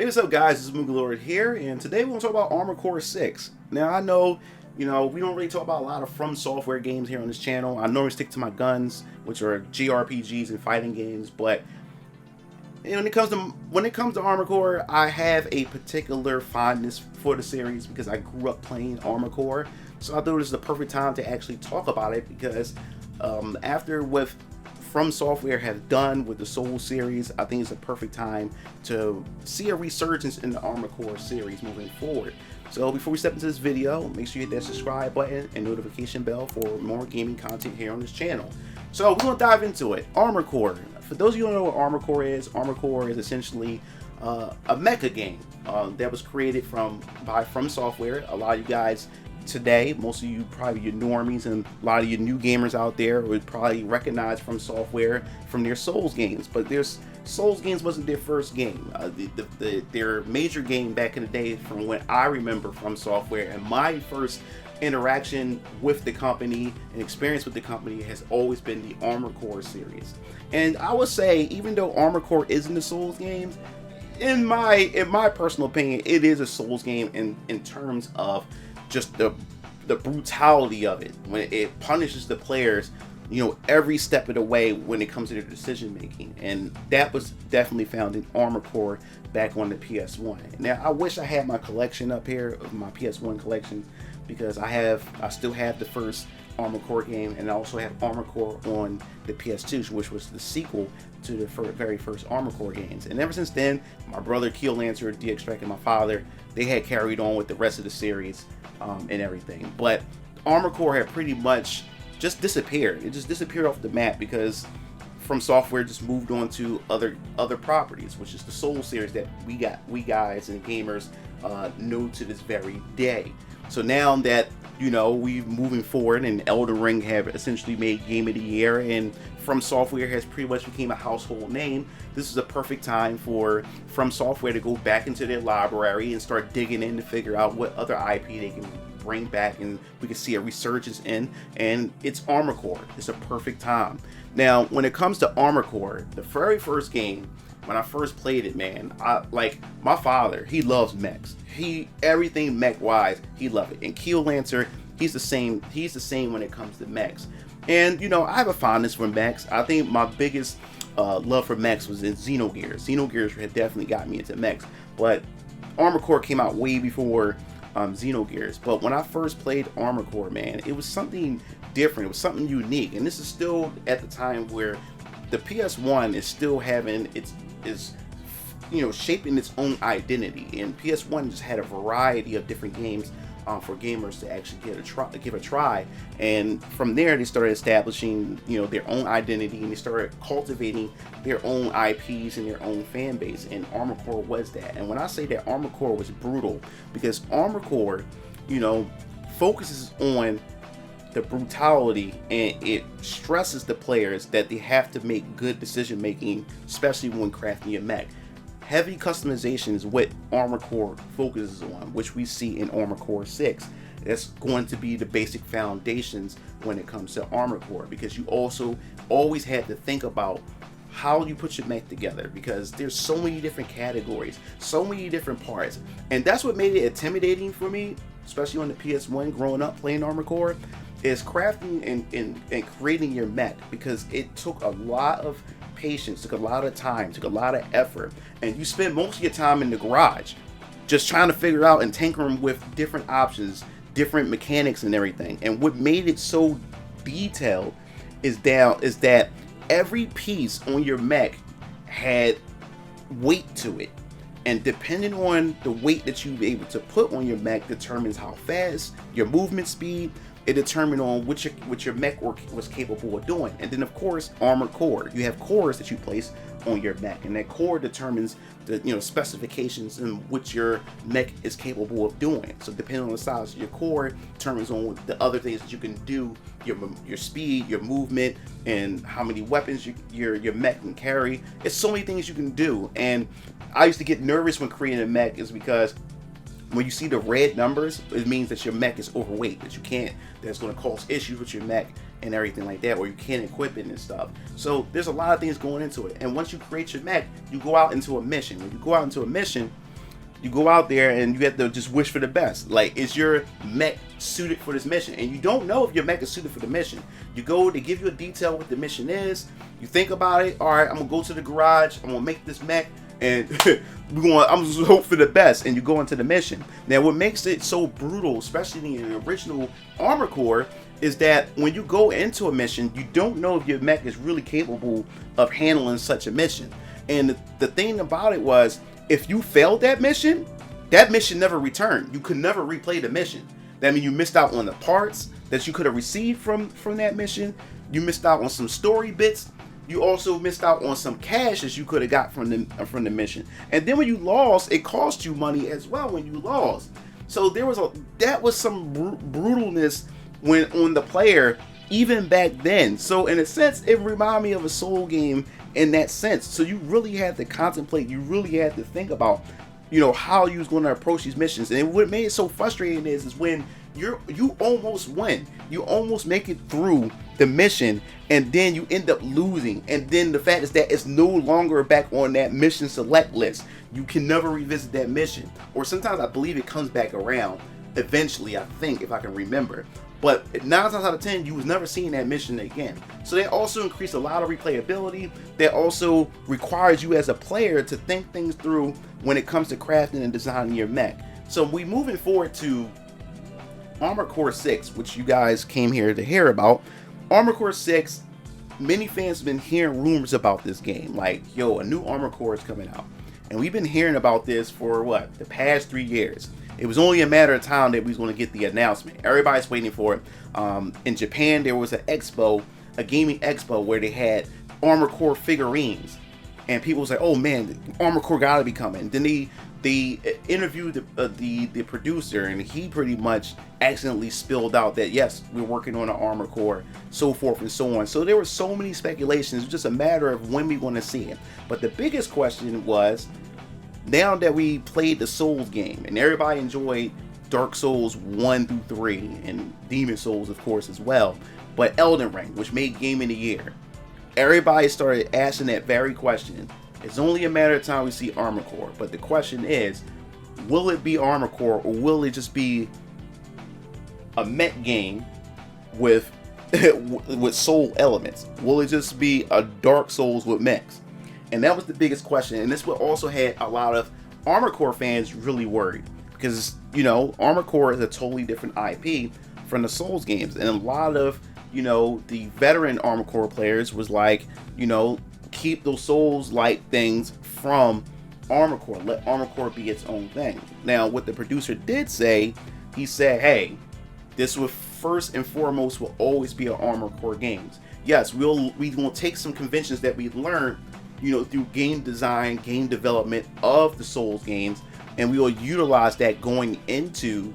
Hey, what's up, guys? This is MugenLord here, and today we're going to talk about Armored Core 6. Now, I know, we don't really talk about a lot of From Software games here on this channel. I normally stick to my guns, which are JRPGs and fighting games, but when it comes to Armored Core, I have a particular fondness for the series because I grew up playing Armored Core. So I thought this is the perfect time to actually talk about it because after what From Software have done with the Soul series, I think it's a perfect time to see a resurgence in the Armored Core series moving forward. So before we step into this video, make sure you hit that subscribe button and notification bell for more gaming content here on this channel. So we're going to dive into it. Armored Core. For those of you who don't know what Armored Core is essentially a mecha game that was created by From Software. A lot of you guys today, most of you, probably your normies and a lot of you new gamers out there would probably recognize From Software from their Souls games, but Souls games wasn't their first game. Their major game back in the day, from when I remember From Software, and my first interaction with the company and experience with the company has always been the Armored Core series. And I would say, even though Armored Core isn't a Souls game, in my personal opinion, it is a Souls game in terms of just the brutality of it, when it punishes the players, every step of the way when it comes to their decision making. And that was definitely found in Armored Core back on the PS1. Now, I wish I had my collection up here of my PS1 collection, because I still have the first Armored Core game, and I also have Armored Core on the PS2, which was the sequel to the very first Armored Core games. And ever since then, my brother Keel Lancer, DXtrack, and my father, they had carried on with the rest of the series and everything. But Armored Core had pretty much just disappeared. It just disappeared off the map because From Software just moved on to other properties, which is the Soul series that we guys and gamers know to this very day. So now that we're moving forward, and Elden Ring have essentially made Game of the Year, and From Software has pretty much became a household name, this is a perfect time for From Software to go back into their library and start digging in to figure out what other IP they can bring back, and we can see a resurgence in, and it's Armored Core. It's a perfect time. Now, when it comes to Armored Core, the very first game, when I first played it, man, my father, he loves mechs. Everything mech wise, he loves it. And Keel Lancer, he's the same when it comes to mechs. And I have a fondness for mechs. I think my biggest love for mechs was in Xenogears. Xenogears had definitely got me into mechs, but Armored Core came out way before Xenogears. But when I first played Armored Core, man, it was something different. It was something unique. And this is still at the time where the PS1 is still having shaping its own identity, and PS1 just had a variety of different games for gamers to actually give a try. And from there, they started establishing their own identity, and they started cultivating their own IPs and their own fan base. And Armored Core was that. And when I say that Armored Core was brutal, because Armored Core, focuses on the brutality, and it stresses the players that they have to make good decision making, especially when crafting your mech. Heavy customization is what Armored Core focuses on, which we see in Armored Core 6. That's going to be the basic foundations when it comes to Armored Core, because you also always had to think about how you put your mech together, because there's so many different categories, so many different parts. And that's what made it intimidating for me, especially on the PS1 growing up playing Armored Core, is crafting and creating your mech, because it took a lot of patience, took a lot of time, took a lot of effort, and you spend most of your time in the garage just trying to figure out and tinkering with different options, different mechanics and everything. And what made it so detailed is that every piece on your mech had weight to it, and depending on the weight that you were able to put on your mech determines how fast your movement speed. It determined on what your mech was capable of doing. And then, of course, Armored Core. You have cores that you place on your mech, and that core determines the specifications and what your mech is capable of doing. So depending on the size of your core determines on the other things that you can do, your speed, your movement, and how many weapons your mech can carry. It's so many things you can do. And I used to get nervous when creating a mech, is because when you see the red numbers, it means that your mech is overweight, that's going to cause issues with your mech and everything like that, or you can't equip it and stuff. So there's a lot of things going into it. And once you create your mech, you go out into a mission. When you go out into a mission, You go out there and you have to just wish for the best. Like, is your mech suited for this mission? And you don't know if your mech is suited for the mission. You go, they give you a detail what the mission is. You think about it. All right, I'm gonna go to the garage. I'm gonna make this mech, and I'm just hope for the best. And you go into the mission. Now, what makes it so brutal, especially in the original Armored Core, is that when you go into a mission, you don't know if your mech is really capable of handling such a mission. And the thing about it was, if you failed that mission never returned. You could never replay the mission. That means you missed out on the parts that you could have received from that mission. You missed out on some story bits. You also missed out on some cash that you could have got from the mission. And then when you lost, it cost you money as well when you lost. So that was some brutalness when on the player even back then. So in a sense, it reminded me of a Soul game in that sense. So you really had to contemplate, you really had to think about, how you was going to approach these missions. And what made it so frustrating is when you almost win, you almost make it through the mission, and then you end up losing. And then the fact is that it's no longer back on that mission select list. You can never revisit that mission, or sometimes I believe it comes back around eventually, I think, if I can remember. But 9 times out of 10, you was never seeing that mission again. So that also increased a lot of replayability. That also requires you as a player to think things through when it comes to crafting and designing your mech. So we moving forward to Armored Core 6, which you guys came here to hear about. Armored Core 6, many fans have been hearing rumors about this game. Like, yo, a new Armored Core is coming out. And we've been hearing about this for the past 3 years. It was only a matter of time that we was going to get the announcement. Everybody's waiting for it. In Japan, there was an expo, a gaming expo, where they had Armored Core figurines, and people was like, "Oh man, Armored Core gotta be coming." Then they interviewed the producer, and he pretty much accidentally spilled out that yes, we're working on an Armored Core, so forth and so on. So there were so many speculations. It was just a matter of when we want to see it. But the biggest question was, now that we played the Souls game and everybody enjoyed Dark Souls 1 through 3 and Demon Souls, of course, as well, but Elden Ring, which made Game of the Year, everybody started asking that very question. It's only a matter of time we see Armored Core, but the question is, will it be Armored Core, or will it just be a mech game with with soul elements? Will it just be a Dark Souls with mechs? And that was the biggest question, and this what also had a lot of Armored Core fans really worried, because Armored Core is a totally different IP from the Souls games, and a lot of the veteran Armored Core players was like, keep those Souls-like things from Armored Core. Let Armored Core be its own thing. Now, what the producer did say, he said, hey, this will first and foremost will always be an Armored Core games. Yes, we will take some conventions that we learned through game design, game development of the Souls games, and we will utilize that going into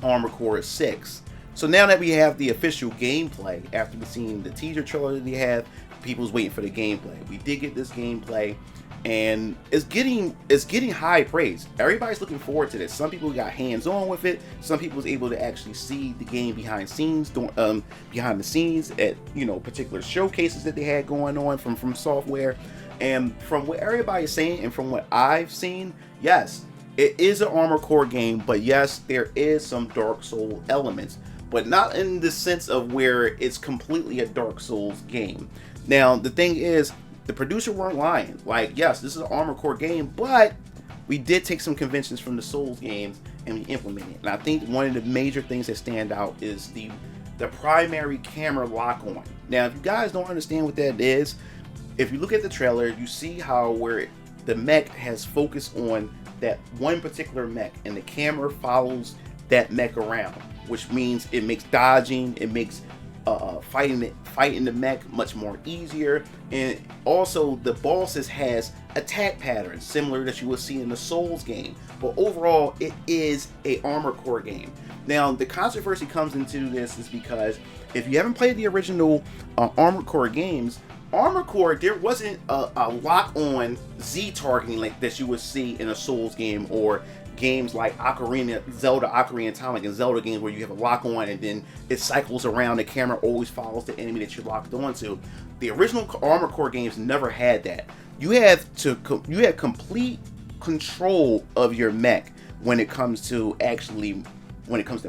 Armored Core 6. So now that we have the official gameplay, after we've seen the teaser trailer that they have, people's waiting for the gameplay. We did get this gameplay, and it's getting high praise. Everybody's looking forward to this. Some people got hands-on with it. Some people was able to actually see the game behind the scenes at particular showcases that they had going on from software. And from what everybody's saying, and from what I've seen, yes, it is an Armored Core game, but yes, there is some Dark Souls elements, but not in the sense of where it's completely a Dark Souls game. Now, the thing is, the producer weren't lying. Like, yes, this is an Armored Core game, but we did take some conventions from the Souls games and we implemented it. And I think one of the major things that stand out is the primary camera lock-on. Now, if you guys don't understand what that is, if you look at the trailer, you see how where the mech has focused on that one particular mech, and the camera follows that mech around, which means it makes dodging, it makes fighting the mech much more easier. And also the bosses has attack patterns similar that you will see in the Souls game, but overall it is a Armored Core game. Now, the controversy comes into this is because if you haven't played the original Armored Core games, Armored Core, there wasn't a lock-on Z targeting like that you would see in a Souls game, or games like Zelda Ocarina of Time, and Zelda games where you have a lock on and then it cycles around, the camera always follows the enemy that you're locked onto. The original Armored Core games never had that. You had complete control of your mech when it comes to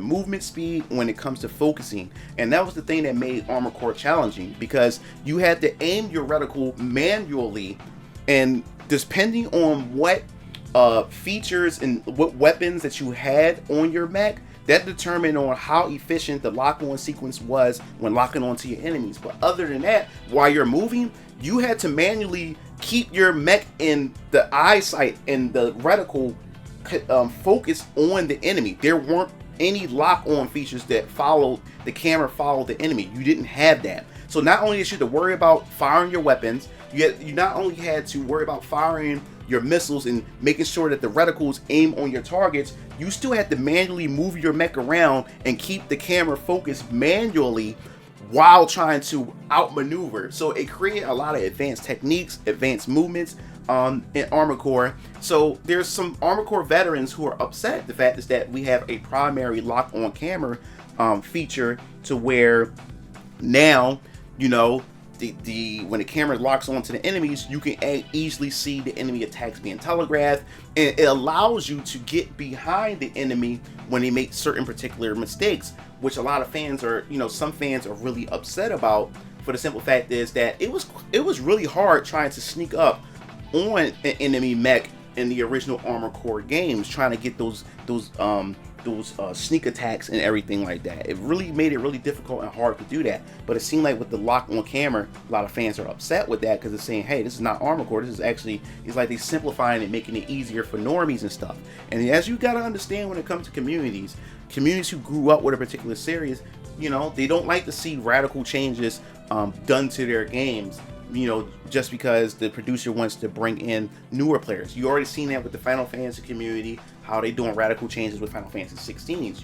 movement speed, when it comes to focusing. And that was the thing that made Armored Core challenging, because you had to aim your reticle manually, and depending on what features and what weapons that you had on your mech, that determined on how efficient the lock-on sequence was when locking onto your enemies. But other than that, while you're moving, you had to manually keep your mech in the eyesight and the reticle focused on the enemy. There weren't any lock-on features that followed the camera, followed the enemy. You didn't have that. So not only did you have to worry about firing your weapons, you not only had to worry about firing your missiles and making sure that the reticles aim on your targets, you still had to manually move your mech around and keep the camera focused manually while trying to outmaneuver. So it created a lot of advanced techniques, advanced movements in Armored Core. So there's some Armored Core veterans who are upset at the fact is that we have a primary lock-on camera feature, to where now, you know, when the camera locks onto the enemies, you can easily see the enemy attacks being telegraphed, and it allows you to get behind the enemy when they make certain particular mistakes, which a lot of fans are, you know, some fans are really upset about, for the simple fact is that it was really hard trying to sneak up on an enemy mech in the original Armored Core games, trying to get those sneak attacks and everything like that. It really made it really difficult and hard to do that. But it seemed like with the lock on camera, a lot of fans are upset with that, because it's saying, hey, this is not Armored Core. This is actually, it's like they simplifying it, making it easier for normies and stuff. And as you gotta understand, when it comes to communities who grew up with a particular series, you know, they don't like to see radical changes done to their games, you know, just because the producer wants to bring in newer players. You already seen that with the Final Fantasy community, how they doing radical changes with Final Fantasy 16.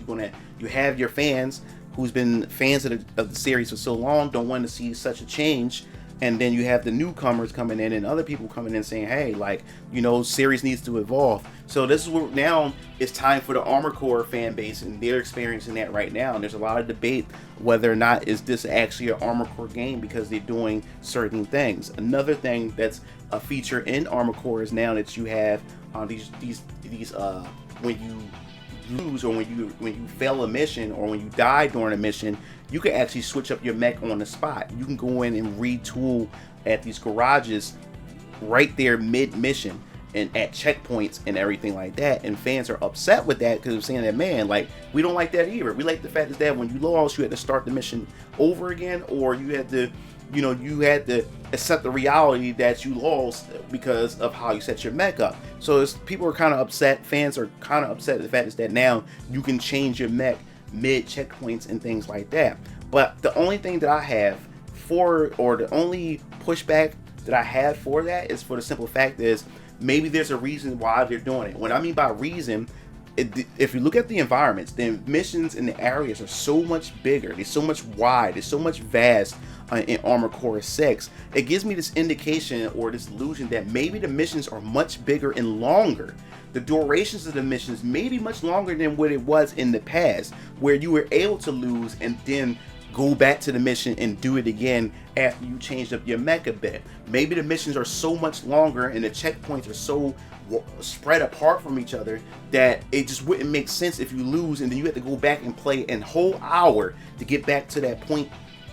You have your fans who's been fans of the series for so long, don't want to see such a change, and then you have the newcomers coming in and other people coming in saying, hey, like, you know, series needs to evolve. So this is where now it's time for the Armored Core fan base, and they're experiencing that right now. And there's a lot of debate whether or not is this actually an Armored Core game, because they're doing certain things. Another thing that's a feature in Armored Core is now that you have these when you lose, or when you fail a mission, or when you die during a mission, you can actually switch up your mech on the spot. You can go in and retool at these garages right there mid-mission and at checkpoints and everything like that. And fans are upset with that, because they're saying that, man, like, we don't like that either. We like the fact that when you lost, you had to start the mission over again, or you had to, you know, you had to accept the reality that you lost because of how you set your mech up. So people are kind of upset. Fans are kind of upset at the fact is that now you can change your mech mid checkpoints and things like that. But the only thing that I have the only pushback that I have for that is, for the simple fact is, maybe there's a reason why they're doing it. What I mean by reason, if you look at the environments, the missions in the areas are so much bigger, they're so much wide, they're so much vast in Armored Core 6. It gives me this indication or this illusion that maybe the missions are much bigger and longer. The durations of the missions may be much longer than what it was in the past, where you were able to lose and then go back to the mission and do it again after you changed up your mech a bit. Maybe the missions are so much longer and the checkpoints are so spread apart from each other that it just wouldn't make sense if you lose and then you have to go back and play a whole hour to get back to that point,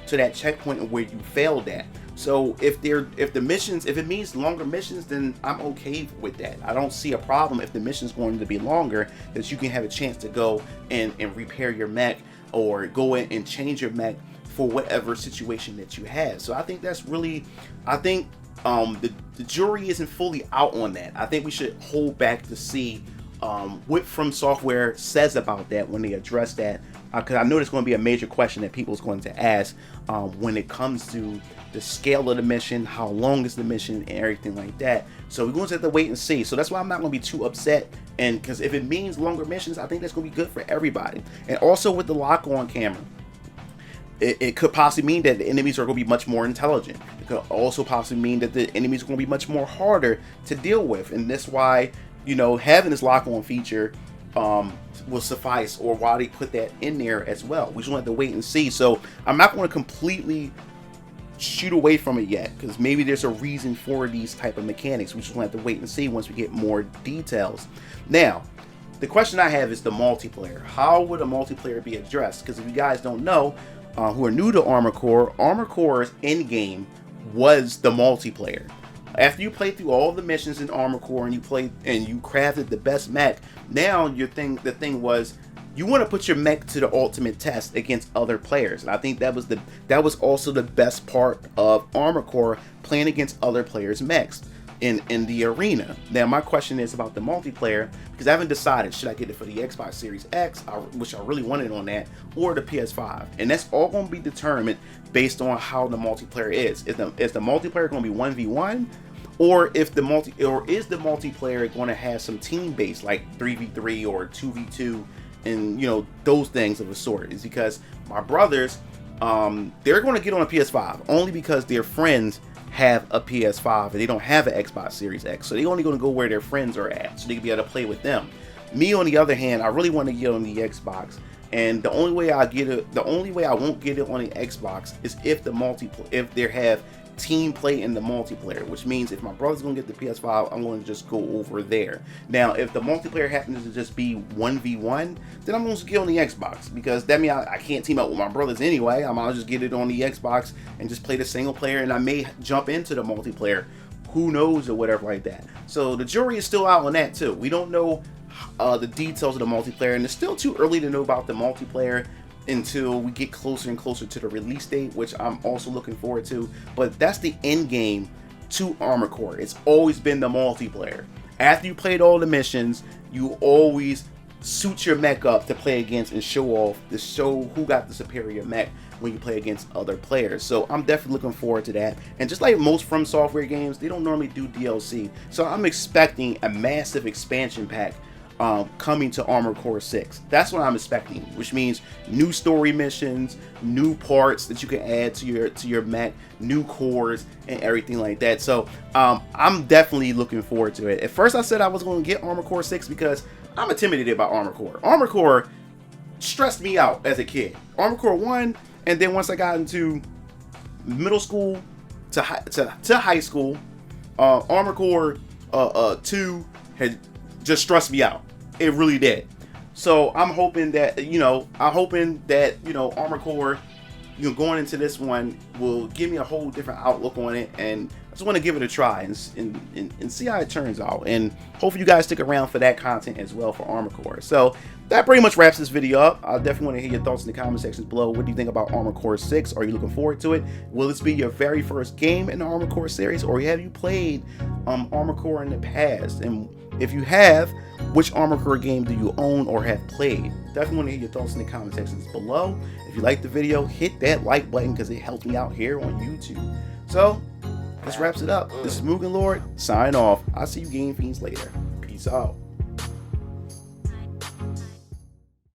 to that checkpoint where you failed at. So if it means longer missions, then I'm okay with that. I don't see a problem if the mission's going to be longer, that you can have a chance to go and repair your mech, or go in and change your mech for whatever situation that you have. So I think that's really, the jury isn't fully out on that. I think we should hold back to see what From Software says about that when they address that, because I know there's going to be a major question that people's going to ask when it comes to the scale of the mission, how long is the mission, and everything like that. So we're going to have to wait and see. So that's why I'm not going to be too upset, and because if it means longer missions, I think that's going to be good for everybody. And also with the lock-on camera, it could possibly mean that the enemies are going to be much more intelligent. It could also possibly mean that the enemies are going to be much more harder to deal with, and that's why, you know, having this lock-on feature will suffice, or why they put that in there as well. We just want to wait and see. So I'm not going to completely shoot away from it yet, because maybe there's a reason for these type of mechanics. We just want to have to wait and see once we get more details. Now, the question I have is the multiplayer. How would a multiplayer be addressed? Because if you guys don't know, who are new to Armored Core's end game was the multiplayer. After you play through all the missions in Armored Core and you played and you crafted the best mech, now the thing was, you want to put your mech to the ultimate test against other players. And I think that was also the best part of Armored Core, playing against other players' mechs in the arena. Now my question is about the multiplayer, because I haven't decided, should I get it for the Xbox Series X, which I really wanted on that, or the PS5. And that's all going to be determined based on how the multiplayer is. Is the multiplayer going to be 1v1? Or is the multiplayer going to have some team based, like 3v3 or 2v2, and those things of a sort? Is because my brothers, they're going to get on a PS5 only because their friends have a PS5 and they don't have an Xbox Series X, so they're only going to go where their friends are at, so they can be able to play with them. Me, on the other hand, I really want to get on the Xbox, and the only way I won't get it on the Xbox is if they have team play in the multiplayer, which means if my brother's gonna get the PS5, I'm going to just go over there. Now, if the multiplayer happens to just be 1v1, then I'm going to get on the Xbox, because that means I can't team up with my brothers anyway. I might just get it on the Xbox and just play the single player, and I may jump into the multiplayer, who knows, or whatever like that. So the jury is still out on that too. We don't know the details of the multiplayer, and it's still too early to know about the multiplayer until we get closer and closer to the release date, which I'm also looking forward to. But that's the end game to Armored Core. It's always been the multiplayer. After you played all the missions, you always suit your mech up to play against and show who got the superior mech when you play against other players. So I'm definitely looking forward to that. And just like most From Software games, they don't normally do DLC, so I'm expecting a massive expansion pack coming to Armored Core 6. That's what I'm expecting, which means new story missions, new parts that you can add to your mech, new cores, and everything like that. So I'm definitely looking forward to it. At first I said I was going to get Armored Core 6 because I'm intimidated by Armored Core. Armored Core stressed me out as a kid. Armored Core 1, and then once I got into middle school to high school, Armored Core 2 had just stressed me out. It really did. So I'm hoping that Armored Core, going into this one, will give me a whole different outlook on it, and I just want to give it a try and see how it turns out. And hopefully you guys stick around for that content as well for Armored Core. So that pretty much wraps this video up. I definitely want to hear your thoughts in the comment sections below. What do you think about Armored Core 6? Are you looking forward to it? Will this be your very first game in the Armored Core series, or have you played Armored Core in the past? And if you have, which Armored Core game do you own or have played? Definitely want to hear your thoughts in the comment sections below. If you liked the video, hit that like button because it helps me out here on YouTube. So this wraps it up. This is MugenLord, sign off. I'll see you game fiends later. Peace out.